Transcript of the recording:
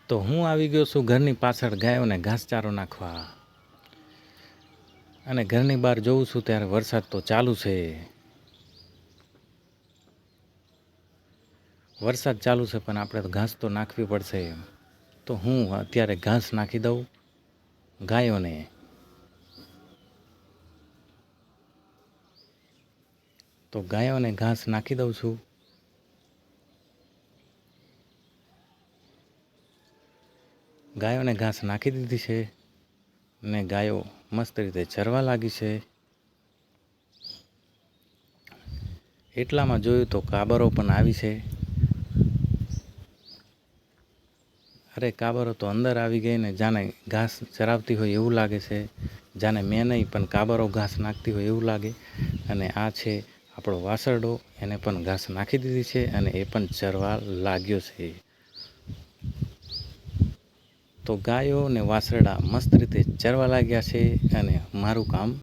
તો હું આવી ગયો છું ઘરની પાછળ ગાયોને ઘાસચારો નાખવા. અને ઘરની બહાર જોઉં છું ત્યારે વરસાદ તો ચાલુ છે. વરસાદ ચાલુ છે પણ આપણે તો ઘાસ તો નાખવી પડશે. તો હું અત્યારે ઘાસ નાખી દઉં ગાયોને. તો ગાયોને ઘાસ નાખી દઉં છું. ગાયોને ઘાસ નાખી દીધી છે ને ગાયો મસ્ત રીતે ચરવા લાગી છે. એટલામાં જોયું તો કાબરો પણ આવી છે. અરે કાબરો તો અંદર આવી ગઈ ને જાણે ઘાસ ચરાવતી હોય એવું લાગે છે. જાણે મેં નહીં પણ કાબરો ઘાસ નાખતી હોય એવું લાગે. અને આ છે આપણો વાસરડો, એને પણ ઘાસ નાખી દીધી છે અને એ પણ ચરવા લાગ્યો છે. તો ગાયો ને વાસરડા મસ્ત રીતે ચરવા લાગ્યા છે અને મારું કામ